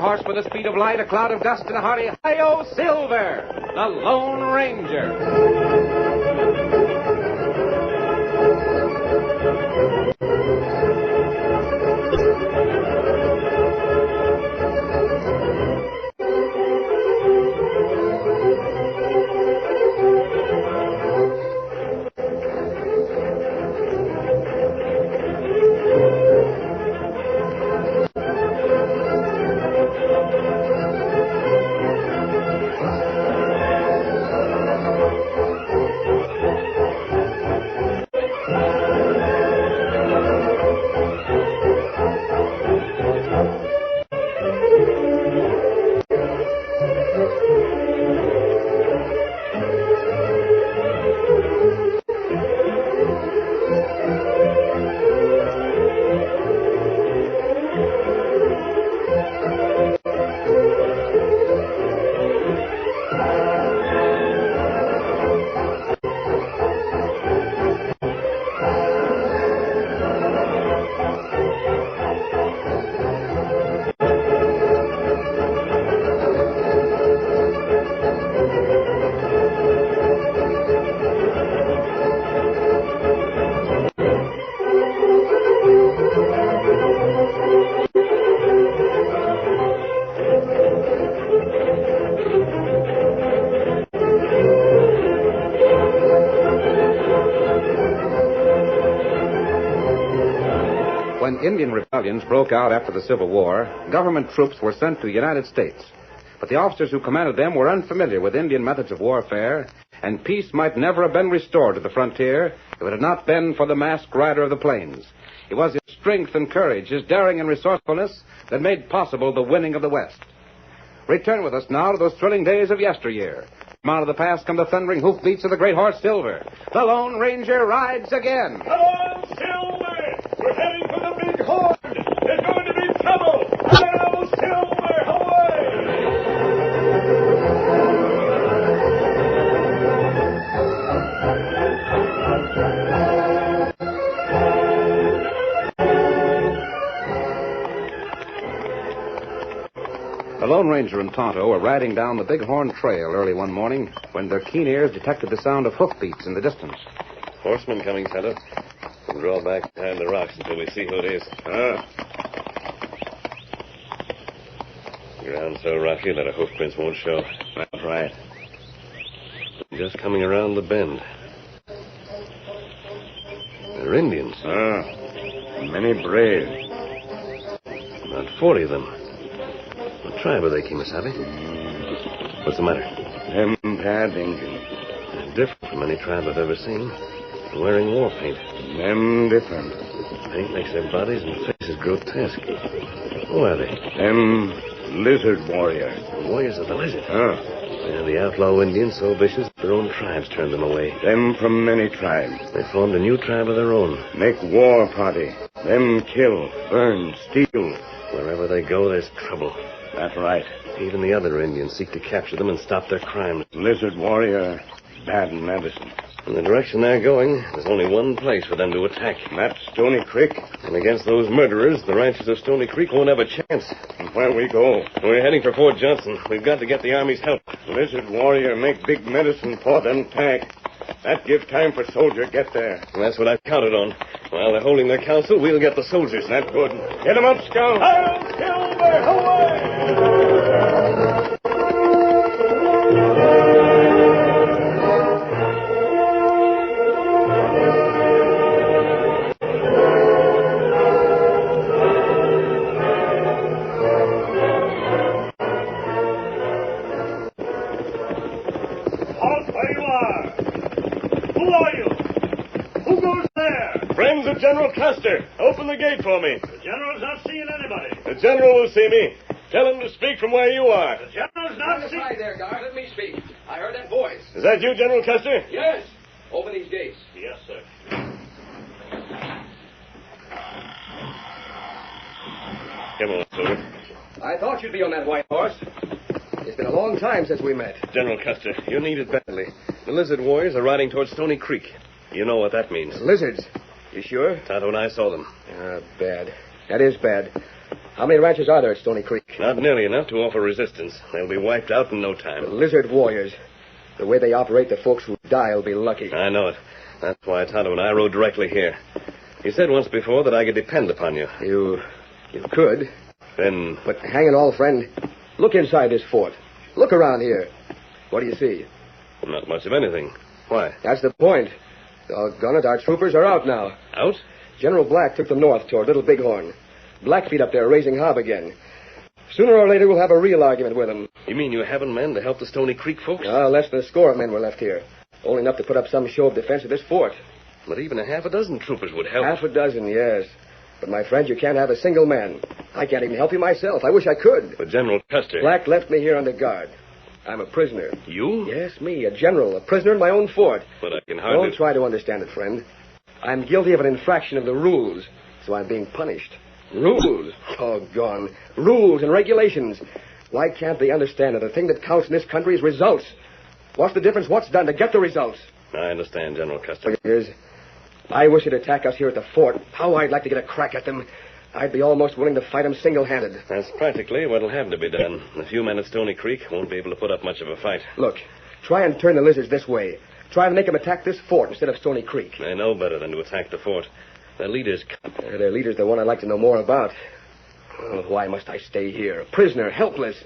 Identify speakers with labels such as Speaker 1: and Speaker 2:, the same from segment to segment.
Speaker 1: horse with the speed of light, a cloud of dust, and a hearty hi-yo Silver, the Lone Ranger. When Indian rebellions broke out after the Civil War, government troops were sent to the United States. But the officers who commanded them were unfamiliar with Indian methods of warfare, and peace might never have been restored to the frontier if it had not been for the masked rider of the plains. It was his strength and courage, his daring and resourcefulness that made possible the winning of the West. Return with us now to those thrilling days of yesteryear. From out of the past come the thundering hoofbeats of the great horse Silver. The Lone Ranger rides again.
Speaker 2: Come on, Silver! We're heading for the big horn! There's going to be trouble! Hello, Silver! Away!
Speaker 1: The Lone Ranger and Tonto were riding down the Big Horn Trail early one morning when their keen ears detected the sound of hoofbeats in the distance.
Speaker 3: Horseman coming, Tonto. We'll draw back behind the rocks until we see who it is. Ground so rocky that our hoofprints won't show.
Speaker 2: That's right.
Speaker 3: Just coming around the bend. They're Indians.
Speaker 2: Many brave.
Speaker 3: About 40 of them. What tribe are they, Kimasabi? What's the matter?
Speaker 2: Them bad Indians.
Speaker 3: They're different from any tribe I've ever seen. They're wearing war paint.
Speaker 2: Them different.
Speaker 3: Paint makes their bodies and faces grotesque. Who are they?
Speaker 2: Them lizard warriors.
Speaker 3: The warriors of the lizard.
Speaker 2: They're
Speaker 3: the outlaw Indians so vicious their own tribes turned them away.
Speaker 2: Them from many tribes.
Speaker 3: They formed a new tribe of their own.
Speaker 2: Make war party. Them kill, burn, steal.
Speaker 3: Wherever they go, there's trouble.
Speaker 2: That's right.
Speaker 3: Even the other Indians seek to capture them and stop their crimes.
Speaker 2: Lizard warrior, bad medicine.
Speaker 3: In the direction they're going, there's only one place for them to attack.
Speaker 2: That's Stony Creek.
Speaker 3: And against those murderers, the ranchers of Stony Creek won't have a chance.
Speaker 2: And where we go?
Speaker 3: We're heading for Fort Johnson. We've got to get the Army's help.
Speaker 2: Lizard warrior make big medicine for them attack. That give time for soldier get there.
Speaker 3: And that's what I've counted on. While they're holding their council, we'll get the soldiers.
Speaker 2: That's good. Get them up, Scout. I'll Silver! Away!
Speaker 3: General Custer, open the gate for me.
Speaker 2: The General's not seeing anybody.
Speaker 3: The General will see me. Tell him to speak from where you are.
Speaker 2: The General's not seeing...
Speaker 4: Hi there, guard. Let me speak. I heard that voice.
Speaker 3: Is that you, General Custer?
Speaker 4: Yes. Open these gates.
Speaker 2: Yes, sir.
Speaker 3: Come on, Silver.
Speaker 4: I thought you'd be on that white horse. It's been a long time since we met.
Speaker 3: General Custer, you're needed badly. The lizard warriors are riding towards Stony Creek. You know what that means.
Speaker 4: Lizards. You sure?
Speaker 3: Tonto and I saw them.
Speaker 4: Bad. That is bad. How many ranches are there at Stony Creek?
Speaker 3: Not nearly enough to offer resistance. They'll be wiped out in no time.
Speaker 4: The lizard warriors. The way they operate, the folks who die will be lucky.
Speaker 3: I know it. That's why Tonto and I rode directly here. You said once before that I could depend upon you.
Speaker 4: You could.
Speaker 3: Then...
Speaker 4: But hang it all, friend. Look inside this fort. Look around here. What do you see?
Speaker 3: Not much of anything. Why?
Speaker 4: That's the point. Doggone it, our troopers are out now.
Speaker 3: Out?
Speaker 4: General Black took them north toward Little Bighorn. Blackfeet up there raising hob again. Sooner or later, we'll have a real argument with them.
Speaker 3: You mean you haven't men to help the Stony Creek folks?
Speaker 4: Less than a score of men were left here. Only enough to put up some show of defense of this fort.
Speaker 3: But even a half a dozen troopers would help.
Speaker 4: Half a dozen, yes. But, my friend, you can't have a single man. I can't even help you myself. I wish I could.
Speaker 3: But General Custer...
Speaker 4: Black left me here under guard. I'm a prisoner.
Speaker 3: You?
Speaker 4: Yes, me, a general, a prisoner in my own fort.
Speaker 3: But I can hardly...
Speaker 4: Don't try to understand it, friend. I'm guilty of an infraction of the rules, so I'm being punished. Rules? Doggone. Rules and regulations. Why can't they understand that the thing that counts in this country is results? What's the difference? What's done to get the results?
Speaker 3: I understand, General Custer.
Speaker 4: I wish they'd attack us here at the fort. How I'd like to get a crack at them. I'd be almost willing to fight them single-handed.
Speaker 3: That's practically what'll have to be done. A few men at Stony Creek won't be able to put up much of a fight.
Speaker 4: Look, try and turn the lizards this way. Try and make them attack this fort instead of Stony Creek.
Speaker 3: They know better than to attack the fort. Their leader's...
Speaker 4: Their leader's the one I'd like to know more about. Oh, why must I stay here? A prisoner, helpless.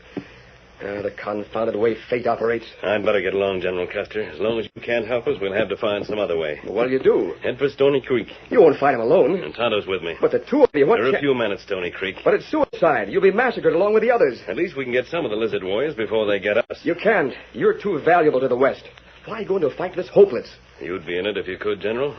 Speaker 4: The confounded way fate operates.
Speaker 3: I'd better get along, General Custer. As long as you can't help us, we'll have to find some other way.
Speaker 4: What'll you do?
Speaker 3: Head for Stony Creek.
Speaker 4: You won't fight him alone.
Speaker 3: And Tonto's with me.
Speaker 4: But the two of you, what...
Speaker 3: There are a few men at Stony Creek.
Speaker 4: But it's suicide. You'll be massacred along with the others.
Speaker 3: At least we can get some of the lizard warriors before they get us.
Speaker 4: You can't. You're too valuable to the West. Why go into a fight this hopeless?
Speaker 3: You'd be in it if you could, General.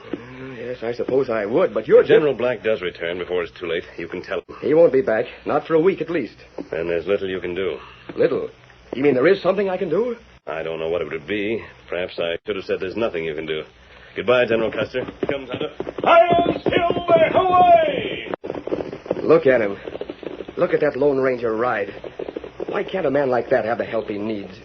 Speaker 4: Yes, I suppose I would, but you're...
Speaker 3: If General Black does return before it's too late, you can tell him.
Speaker 4: He won't be back. Not for a week, at least.
Speaker 3: Then there's little you can do.
Speaker 4: Little? You mean there is something I can do?
Speaker 3: I don't know what it would be. Perhaps I should have said there's nothing you can do. Goodbye, General Custer. Come, Tonto.
Speaker 2: Hi-yo, Silver, away!
Speaker 4: Look at him. Look at that Lone Ranger ride. Why can't a man like that have the help he needs?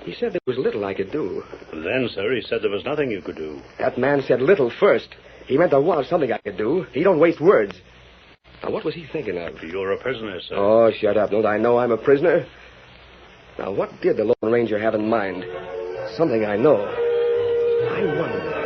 Speaker 4: He said there was little I could do.
Speaker 5: Then, sir, he said there was nothing you could do.
Speaker 4: That man said little first. He meant there was something I could do. He don't waste words. Now, what was he thinking of?
Speaker 5: You're a prisoner, sir.
Speaker 4: Oh, shut up. Don't I know I'm a prisoner? Now, what did the Lone Ranger have in mind? Something I know. I wonder.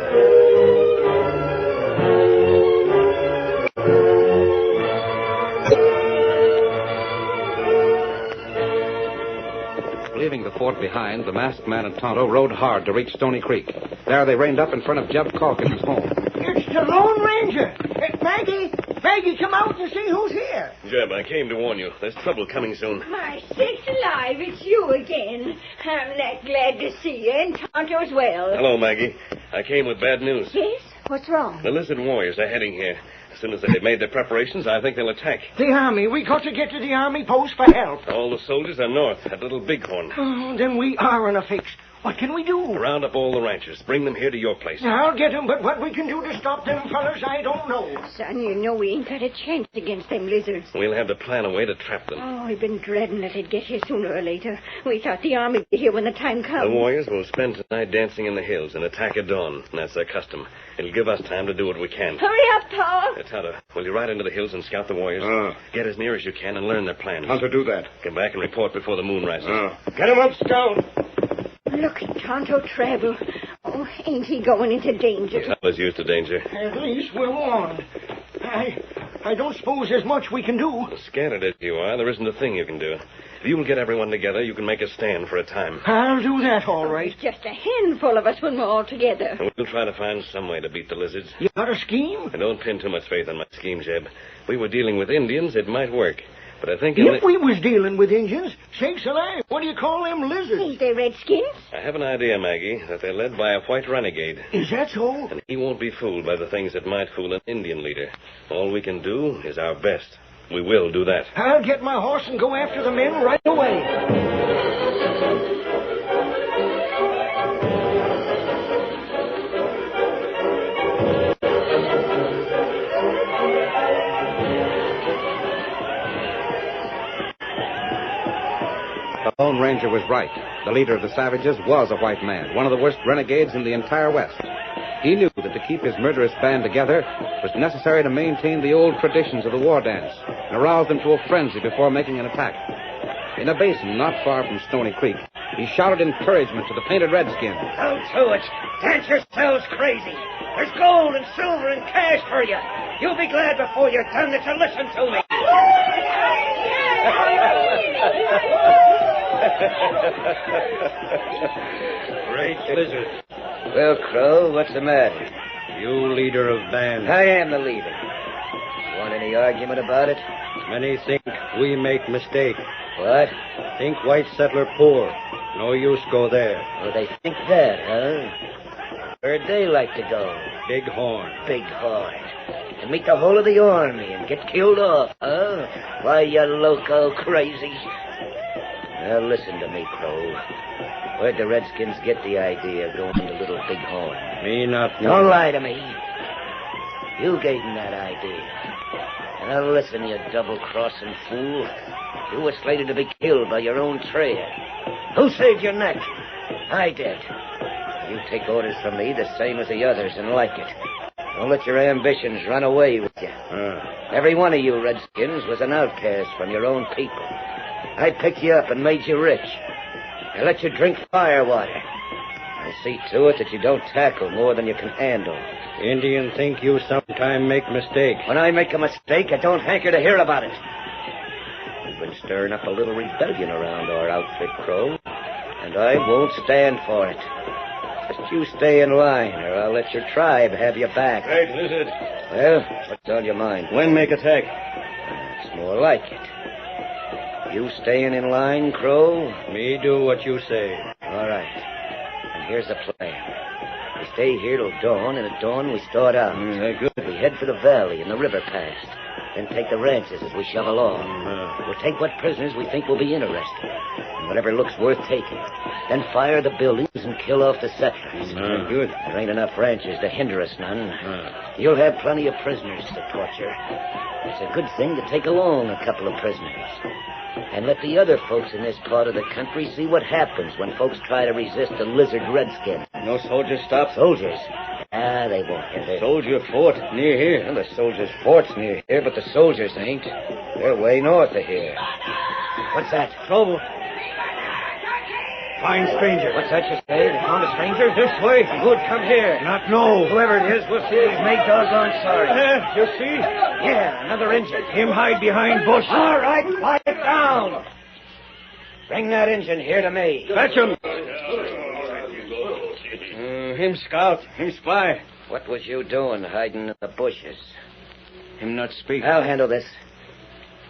Speaker 1: Leaving the fort behind, the masked man and Tonto rode hard to reach Stony Creek. There they reined up in front of Jeb Calkins' home.
Speaker 6: It's the Lone Ranger. Maggie, come out and see who's here.
Speaker 3: Jeb, I came to warn you. There's trouble coming soon.
Speaker 7: My sakes alive, it's you again. I'm that glad to see you, and Tonto as well.
Speaker 3: Hello, Maggie. I came with bad news.
Speaker 7: Yes? What's wrong?
Speaker 3: The lizard warriors are heading here. As soon as they've made their preparations, I think they'll attack.
Speaker 6: The army. We got to get to the army post for help.
Speaker 3: All the soldiers are north at Little Bighorn.
Speaker 6: Oh, then we are in a fix. What can we do?
Speaker 3: Round up all the ranchers. Bring them here to your place.
Speaker 6: I'll get them, but what we can do to stop them fellas, I don't know.
Speaker 7: Son, you know we ain't got a chance against them lizards.
Speaker 3: We'll have to plan a way to trap them.
Speaker 7: Oh, we've been dreading that it'd get here sooner or later. We thought the army would be here when the time comes.
Speaker 3: The warriors will spend tonight dancing in the hills and attack at dawn. That's their custom. It'll give us time to do what we can.
Speaker 7: Hurry up, Paul.
Speaker 3: Tonto, will you ride into the hills and scout the warriors? Get as near as you can and learn their plans.
Speaker 2: How to do that?
Speaker 3: Come back and report before the moon rises.
Speaker 2: Get him up, Scout.
Speaker 7: Look at Tonto travel. Oh, ain't he going into danger?
Speaker 3: Tonto's used to danger.
Speaker 6: At least we're warned. I don't suppose there's much we can do.
Speaker 3: Scattered as you are, there isn't a thing you can do. If you will get everyone together, you can make a stand for a time.
Speaker 6: I'll do that, all right.
Speaker 7: There's just a handful of us when we're all together.
Speaker 3: And we'll try to find some way to beat the lizards.
Speaker 6: You got a scheme?
Speaker 3: And don't pin too much faith on my scheme, Jeb. If we were dealing with Indians, it might work. But I think...
Speaker 6: If we was dealing with Indians, sakes alive, what do you call them lizards?
Speaker 7: Ain't they redskins?
Speaker 3: I have an idea, Maggie, that they're led by a white renegade.
Speaker 6: Is that so?
Speaker 3: And he won't be fooled by the things that might fool an Indian leader. All we can do is our best. We will do that.
Speaker 6: I'll get my horse and go after the men right away.
Speaker 1: The Lone Ranger was right. The leader of the savages was a white man, one of the worst renegades in the entire West. He knew that to keep his murderous band together it was necessary to maintain the old traditions of the war dance and arouse them to a frenzy before making an attack. In a basin not far from Stony Creek, he shouted encouragement to the painted redskins.
Speaker 6: Go to it. Dance yourselves crazy. There's gold and silver and cash for you. You'll be glad before you're done that you listen to me.
Speaker 8: Great Blizzard.
Speaker 9: Well, Crow, what's the matter?
Speaker 8: You leader of band.
Speaker 9: I am the leader. Want any argument about it?
Speaker 8: Many think we make mistake.
Speaker 9: What?
Speaker 8: Think white settler poor. No use go there.
Speaker 9: Oh, they think that, huh? Where'd they like to go?
Speaker 8: Big Horn.
Speaker 9: Big Horn. To meet the whole of the army and get killed off, huh? Why, you loco crazy. Now, listen to me, Crow. Where'd the Redskins get the idea of going to Little Big Horn?
Speaker 8: Me not know.
Speaker 9: Don't lie to me. You gave them that idea. Now, listen, you double-crossing fool. You were slated to be killed by your own trade. Who saved your neck? I did. You take orders from me the same as the others and like it. Don't let your ambitions run away with you. Every one of you Redskins was an outcast from your own people. I picked you up and made you rich. I let you drink firewater. I see to it that you don't tackle more than you can handle.
Speaker 8: Indian think you sometime make mistake.
Speaker 9: When I make a mistake, I don't hanker to hear about it. You've been stirring up a little rebellion around our outfit, Crow, and I won't stand for it. Just you stay in line, or I'll let your tribe have you back.
Speaker 5: Great Blizzard.
Speaker 9: Well, what's on your mind?
Speaker 5: When make attack?
Speaker 9: It's more like it. You staying in line, Crow?
Speaker 8: Me do what you say.
Speaker 9: All right. And here's the plan. We stay here till dawn, and at dawn we start out.
Speaker 5: Good.
Speaker 9: We head for the valley and the river past. Then take the ranches as we shove along. We'll take what prisoners we think will be interested. And whatever looks worth taking. Then fire the buildings and kill off the settlers.
Speaker 5: Good.
Speaker 9: There ain't enough ranches to hinder us none. You'll have plenty of prisoners to torture. It's a good thing to take along a couple of prisoners. And let the other folks in this part of the country see what happens when folks try to resist the lizard redskin.
Speaker 5: No soldiers stop?
Speaker 9: Soldiers? Ah, they won't hit it.
Speaker 5: Soldier fort near here.
Speaker 9: Well, the soldiers' fort's near here, but the soldiers ain't. They're way north of here. What's that?
Speaker 5: Trouble.
Speaker 8: Find stranger.
Speaker 9: What's that you say? They found a stranger?
Speaker 8: This way.
Speaker 9: Good, come here.
Speaker 8: Not know.
Speaker 9: Whoever it is, we'll see he's made doggone sorry.
Speaker 8: You see?
Speaker 9: Yeah, another Injun.
Speaker 8: Him hide behind bush.
Speaker 9: All right, quiet down. Bring that Injun here to me.
Speaker 8: Fetch him.
Speaker 5: Him scout. Him spy.
Speaker 9: What was you doing hiding in the bushes?
Speaker 5: Him not speak.
Speaker 9: I'll handle this.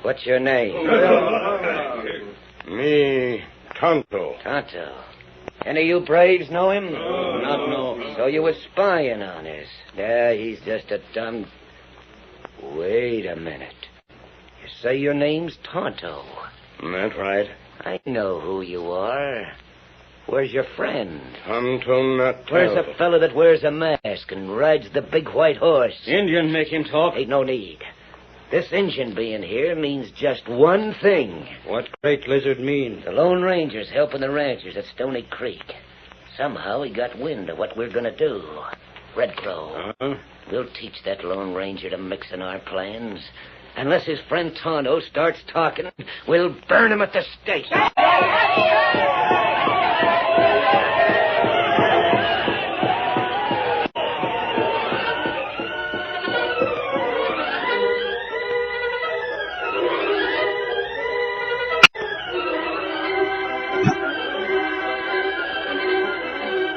Speaker 9: What's your name?
Speaker 5: Me, Tonto.
Speaker 9: Tonto. Any of you braves know him?
Speaker 5: Not know.
Speaker 9: So you were spying on us. Yeah, he's just a dumb... Wait a minute. You say your name's Tonto.
Speaker 5: That's right.
Speaker 9: I know who you are. Where's your friend?
Speaker 5: Tonto not
Speaker 9: Where's the fella that wears a mask and rides the big white horse?
Speaker 5: Indian make him talk.
Speaker 9: Ain't no need. This Injun being here means just one thing.
Speaker 8: What Great Lizard mean?
Speaker 9: The Lone Ranger's helping the ranchers at Stony Creek. Somehow he got wind of what we're going to do. Red Crow. We'll teach that Lone Ranger to mix in our plans. Unless his friend Tonto starts talking, we'll burn him at the stake.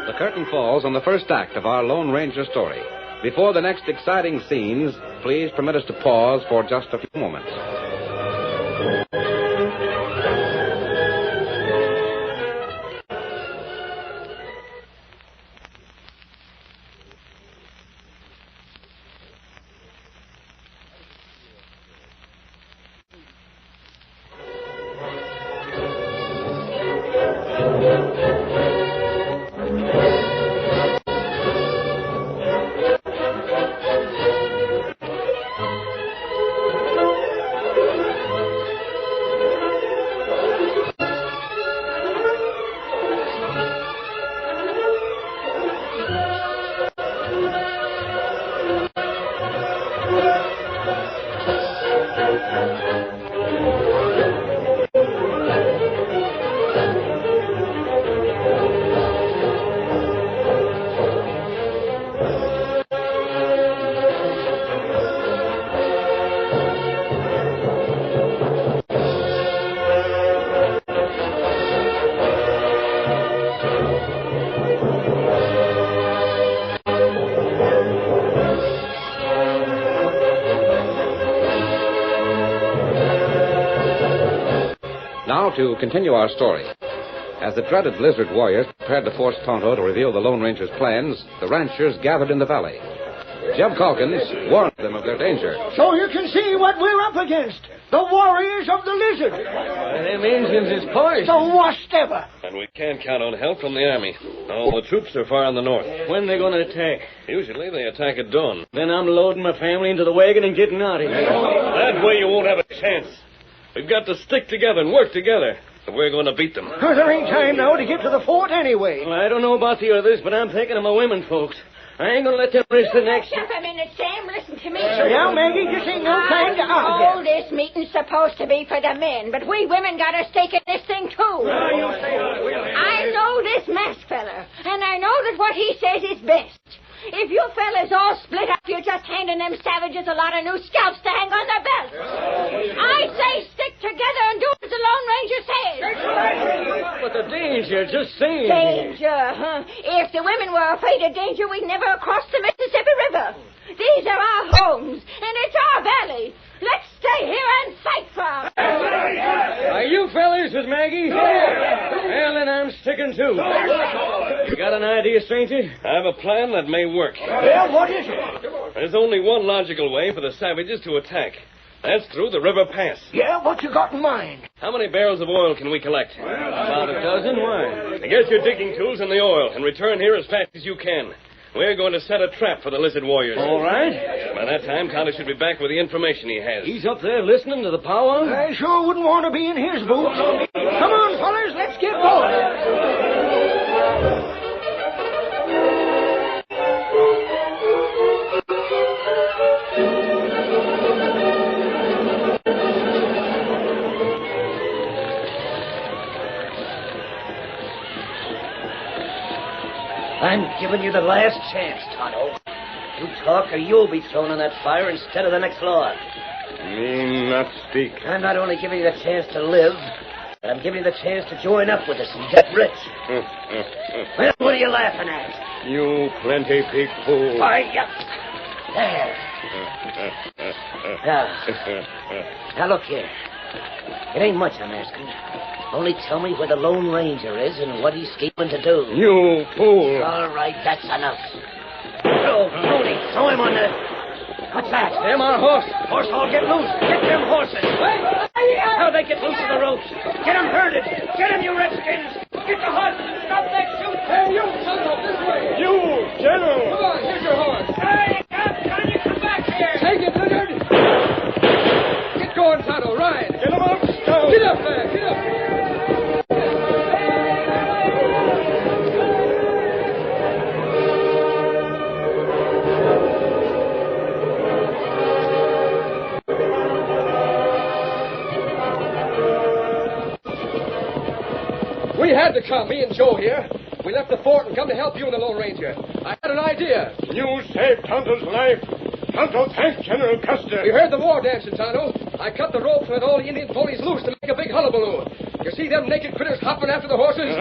Speaker 1: The curtain falls on the first act of our Lone Ranger story. Before the next exciting scenes, please permit us to pause for just a few moments. now to continue our story. As the dreaded lizard warriors prepared to force Tonto to reveal the Lone Ranger's plans, the ranchers gathered in the valley. Jeb Calkins warned them of their danger.
Speaker 6: So you can see what we're up against. The warriors of the lizard.
Speaker 5: Them Indians is poised.
Speaker 6: The worst ever.
Speaker 3: And we can't count on help from the army. All the troops are far in the north.
Speaker 5: When they going to attack?
Speaker 3: Usually they attack at dawn.
Speaker 5: Then I'm loading my family into the wagon and getting out of here.
Speaker 3: That way you won't have a chance. We've got to stick together and work together. If we're going to beat them.
Speaker 6: There ain't time now to get to the fort anyway.
Speaker 5: Well, I don't know about the others, but I'm thinking of my women folks. I ain't going to let them risk the next...
Speaker 7: Stop a minute, Sam. Listen to me.
Speaker 6: Now, Maggie, this ain't no time to
Speaker 7: All
Speaker 6: argue.
Speaker 7: this meeting's supposed to be for the men, but we women got a stake in this thing, too. I know this masked fella, and I know that what he says is best. If you fellas all split up, you're just handing them savages a lot of new scalps to hang on their belts. I say stick together and do as the Lone Ranger says.
Speaker 5: But the danger, just saying.
Speaker 7: Danger, huh? If the women were afraid of danger, we'd never have crossed the Mississippi River. These are our homes, and it's our valley. Let's stay here and fight for 'em.
Speaker 5: Are you fellas with Maggie? Well, then I'm sticking too. You got an idea, stranger?
Speaker 3: I have a plan that may work.
Speaker 6: Well, what is it?
Speaker 3: There's only one logical way for the savages to attack. That's through the river pass.
Speaker 6: Yeah, what you got in mind?
Speaker 3: How many barrels of oil can we collect?
Speaker 5: About a dozen. Why?
Speaker 3: Get your digging tools and the oil and return here as fast as you can. We're going to set a trap for the lizard warriors.
Speaker 5: All right.
Speaker 3: By that time, Tonto should be back with the information he has.
Speaker 5: He's up there listening to the powwow.
Speaker 6: I sure wouldn't want to be in his boots. Come on, fellas, let's get going.
Speaker 9: I'm giving you the last chance, Tonto. You talk or you'll be thrown in that fire instead of the next log.
Speaker 3: Me not speak.
Speaker 9: I'm not only giving you the chance to live, but I'm giving you the chance to join up with us and get rich. Well, what are you laughing at?
Speaker 3: You plenty big fool.
Speaker 9: Why, there. Now, look here. It ain't much I'm asking. Only tell me where the Lone Ranger is and what he's scheming to do.
Speaker 3: You fool.
Speaker 9: All right, that's enough. Oh, Tony, throw him on the... What's that?
Speaker 5: Them our horse.
Speaker 9: Horse all get loose. Get them horses. How they get loose of the ropes? Get them herded. Get them, you redskins. Get the horses. Stop that shoot.
Speaker 5: Hey, you, Tonto, this way.
Speaker 3: You, General.
Speaker 5: Come on, here's your horse.
Speaker 9: Hey, can you come back here?
Speaker 5: Take it, Lizard. Get going, Tonto. Ride.
Speaker 3: Get him up, Stone.
Speaker 5: Get up there. Get up. We had to come, me and Joe here. We left the fort and come to help you and the Lone Ranger. I had an idea.
Speaker 2: You saved Tonto's life. Tonto thanked General Custer.
Speaker 5: We heard the war dancing, Tonto. I cut the ropes and let all the Indian ponies loose to make a big hullabaloo. You see them naked critters hopping after the horses?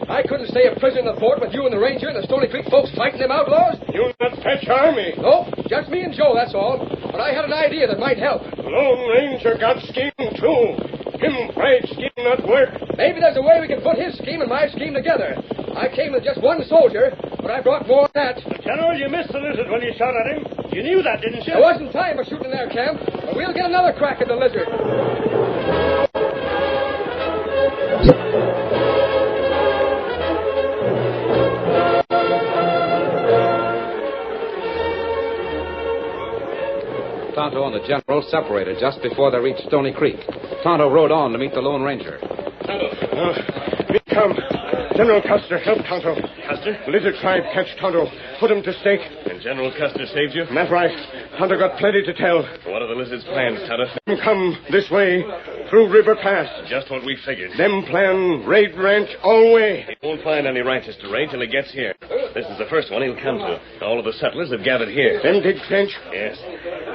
Speaker 5: I couldn't stay a prisoner in the fort with you and the Ranger and the Stony Creek folks fighting them outlaws.
Speaker 2: You not fetch army.
Speaker 5: Nope, just me and Joe, that's all. But I had an idea that might help.
Speaker 2: Lone Ranger got scheme, too. Him afraid scheme not work.
Speaker 5: Maybe there's a way we can put his scheme and my scheme together. I came with just one soldier, but I brought more than that.
Speaker 2: General, you missed the lizard when you shot at him. You knew that, didn't you?
Speaker 5: There wasn't time for shooting in their camp, but we'll get another crack at the lizard.
Speaker 1: Tonto and the general separated just before they reached Stony Creek. Tonto rode on to meet the Lone Ranger.
Speaker 2: We come. General Custer help Tonto.
Speaker 3: Custer?
Speaker 2: Lizard tribe catch Tonto. Put him to stake.
Speaker 3: And General Custer saved you?
Speaker 2: That's right. Tonto got plenty to tell.
Speaker 3: What are the lizard's plans, Tonto?
Speaker 2: Them come this way, through River Pass.
Speaker 3: Just what we figured.
Speaker 2: Them plan raid ranch all way.
Speaker 3: He won't find any ranches to raid till he gets here. This is the first one he'll come to. All of the settlers have gathered here.
Speaker 2: Them dig trench.
Speaker 3: Yes.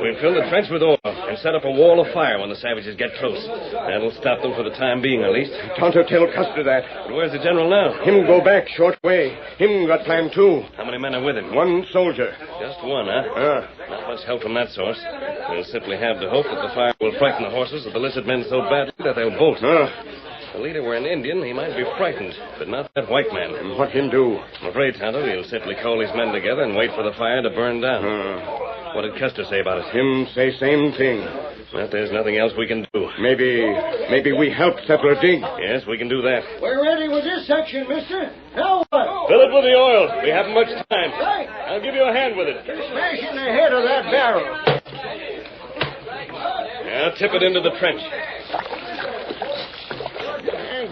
Speaker 3: We'll fill the trench with oil and set up a wall of fire when the savages get close. That'll stop them for the time being, at least.
Speaker 2: Tonto tell Custer that.
Speaker 3: But where's the general now?
Speaker 2: Him go back short way. Him got plan too.
Speaker 3: How many men are with him?
Speaker 2: One soldier.
Speaker 3: Just one, huh? Not much help from that source. We'll simply have to hope that the fire will frighten the horses of the lizard men so badly that they'll bolt. the leader were an Indian, he might be frightened, but not that white man.
Speaker 4: And what him do?
Speaker 3: I'm afraid, Tonto, he'll simply call his men together and wait for the fire to burn down. What did Custer say about it?
Speaker 4: Him say same thing.
Speaker 3: Well, there's nothing else we can do.
Speaker 4: Maybe we help settler dig.
Speaker 3: Yes, we can do that.
Speaker 10: We're ready with this section, mister. Now what?
Speaker 3: Fill it with the oil. We haven't much time.
Speaker 10: Right.
Speaker 3: I'll give you a hand with it.
Speaker 10: Smash in the head of that barrel.
Speaker 3: Now, tip it into the trench.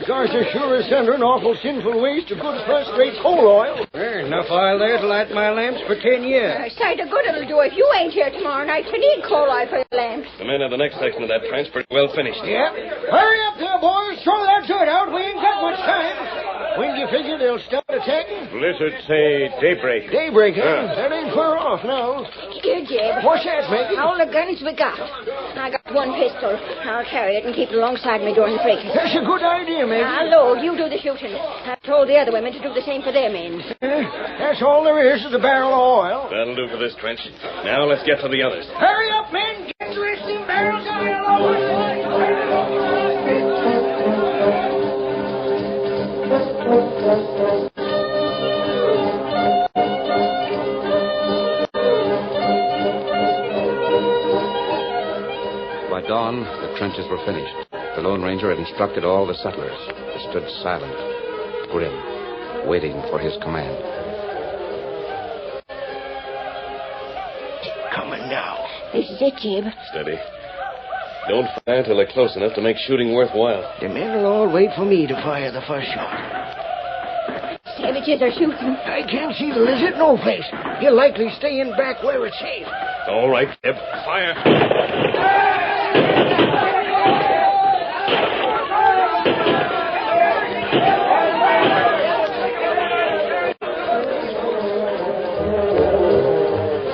Speaker 10: Garza sure is centering awful sinful waste of good first-rate coal oil.
Speaker 8: There's enough oil there to light my lamps for 10 years.
Speaker 7: A sight of good it'll do if you ain't here tomorrow night to need coal oil for your lamps.
Speaker 3: The men of the next section of that trench pretty well finished.
Speaker 10: Yep. Hurry up there, boys. Throw that dirt out. We ain't got much time. When do you figure they'll start attacking?
Speaker 4: Blizzard say daybreak.
Speaker 10: Daybreak, huh? That ain't far off now.
Speaker 7: Here, Jeb.
Speaker 10: What's that, Maggie?
Speaker 7: All the guns we got. I got one pistol. I'll carry it and keep it alongside me during the fracas.
Speaker 10: That's a good idea, Maggie.
Speaker 7: Now, load, you do the shooting. I've told the other women to do the same for their men.
Speaker 10: That's all there is a barrel of oil.
Speaker 3: That'll do for this trench. Now, let's get to the others.
Speaker 10: Hurry up, men. Get the rest of them barrels out of the
Speaker 1: By dawn, the trenches were finished. The Lone Ranger had instructed all the settlers. They stood silent, grim, waiting for his command.
Speaker 10: Coming now.
Speaker 7: This is it, Jeb.
Speaker 3: Steady. Don't fire till they're close enough to make shooting worthwhile.
Speaker 10: The men will all wait for me to fire the first shot.
Speaker 7: Savages are shooting.
Speaker 10: I can't see the lizard no place. He'll likely stay in back where it's safe.
Speaker 3: All right, Jeb. Fire.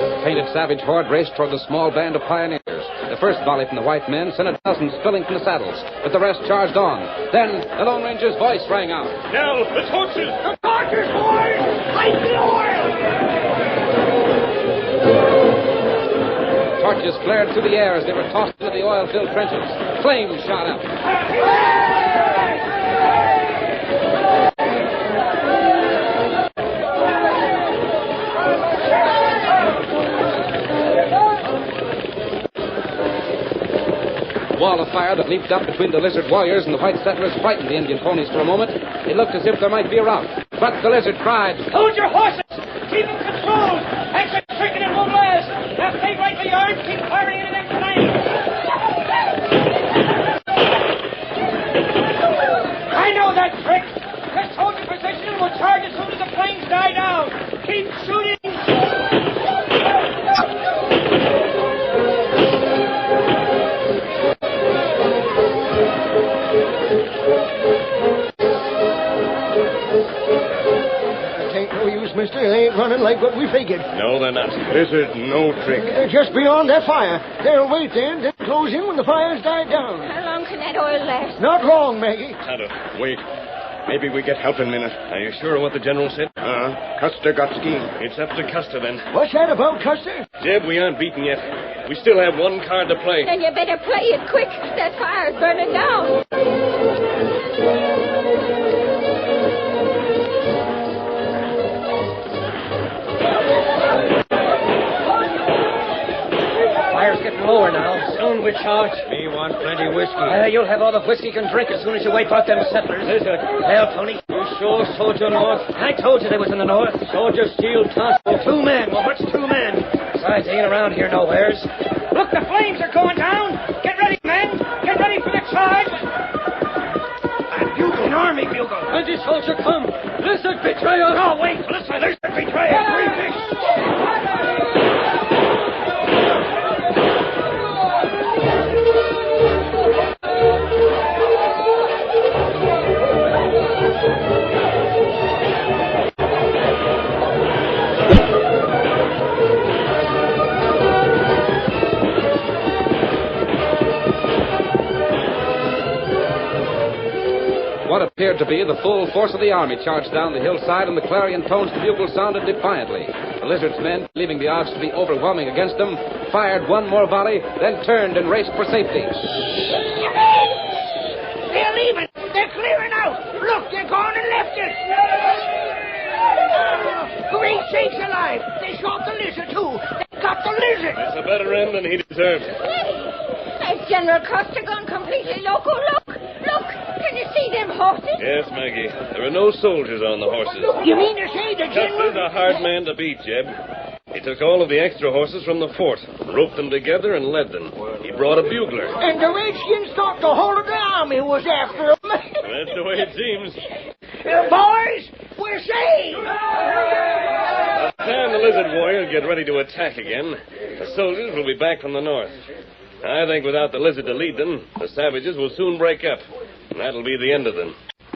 Speaker 1: The painted savage horde raced toward the small band of pioneers. The first volley from the white men sent a dozen spilling from the saddles, but the rest charged on. Then the Lone Ranger's voice rang out.
Speaker 2: Now, the torches!
Speaker 10: The torches, boys! Light the oil!
Speaker 1: Torches flared through the air as they were tossed into the oil-filled trenches. Flames shot up. The wall of fire that leaped up between the lizard warriors and the white settlers frightened the Indian ponies for a moment. It looked as if there might be a rout. But the lizard cried,
Speaker 6: Hold your horses! Keep them controlled! Exit tricking it won't last! Now stay right where you are and keep firing into them flames! I know that trick! Just hold your position and we'll charge as soon as the flames die down! Keep shooting!
Speaker 10: Mister, they ain't running like what we figured.
Speaker 3: No, they're not.
Speaker 4: Blizzard, no trick.
Speaker 10: They're just beyond that fire. They'll wait then close in when the fire's died down.
Speaker 7: How long can that oil last?
Speaker 10: Not long, Maggie.
Speaker 3: Tonto.
Speaker 4: Wait. Maybe we get help in a minute.
Speaker 3: Are you sure of what the general said?
Speaker 4: Custer got skiing.
Speaker 3: It's up to Custer, then.
Speaker 10: What's that about, Custer?
Speaker 3: Jeb, we aren't beaten yet. We still have one card to play.
Speaker 7: Then you better play it quick. That fire's burning down.
Speaker 8: Fire's getting lower now. Soon we charge. Me want plenty whiskey. You'll have all the whiskey you can drink as soon as you wipe out them settlers. Is it? Well, Tony. You sure Soldier North? I told you they was in the north. Soldier Steel, Tonto. 2 men. Well, what's 2 men? Besides, they ain't around here nowheres.
Speaker 6: Look, the flames are going down! Get ready, men! Get ready for the charge! A bugle, an army bugle!
Speaker 8: When the soldier come, lizard betrayer!
Speaker 6: Oh, wait! Listen, lizard betrayer!
Speaker 1: What appeared to be the full force of the army charged down the hillside, and the clarion tones of the bugle sounded defiantly. The lizard's men, believing the odds to be overwhelming against them, fired one more volley, then turned and raced for safety.
Speaker 6: They're leaving! They're clear!
Speaker 10: great sakes alive! They shot the lizard, too! They got the lizard!
Speaker 3: That's a better end than he deserved.
Speaker 7: Has General Custer gone completely loco? Look! Can you see them horses?
Speaker 3: Yes, Maggie. There are no soldiers on the horses.
Speaker 10: You mean to say the general...
Speaker 3: Custer's a hard man to beat, Jeb. He took all of the extra horses from the fort, roped them together, and led them. He brought a bugler.
Speaker 10: And the Redskins thought the whole of the army was after them.
Speaker 3: That's the way it seems.
Speaker 10: Boys, we're saved!
Speaker 3: By the time the lizard warriors get ready to attack again, the soldiers will be back from the north. I think without the lizard to lead them, the savages will soon break up. And that'll be the end of them.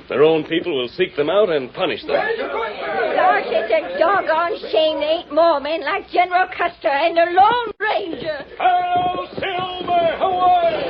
Speaker 3: Their own people will seek them out and punish them.
Speaker 7: Gosh, it's a doggone shame there ain't more men like General Custer and the Lone Ranger.
Speaker 2: Hail Silver, Hawaii!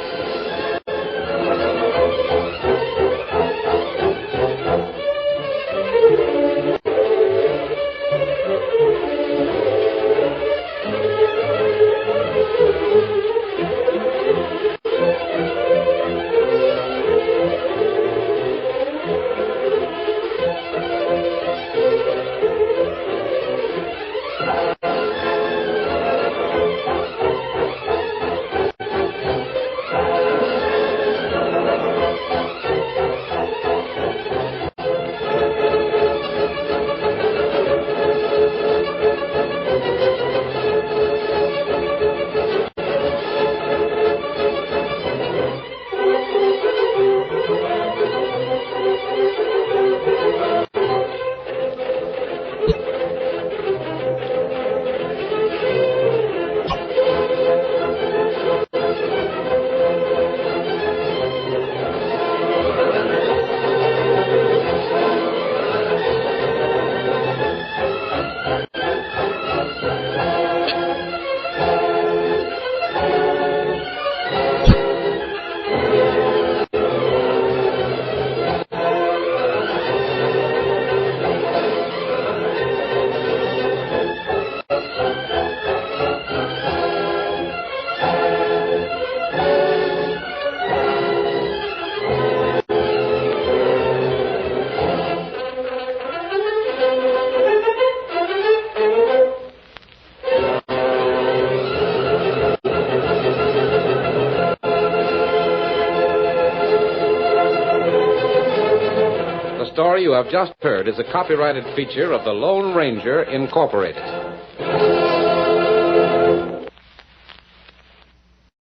Speaker 1: The story you have just heard is a copyrighted feature of the Lone Ranger, Incorporated.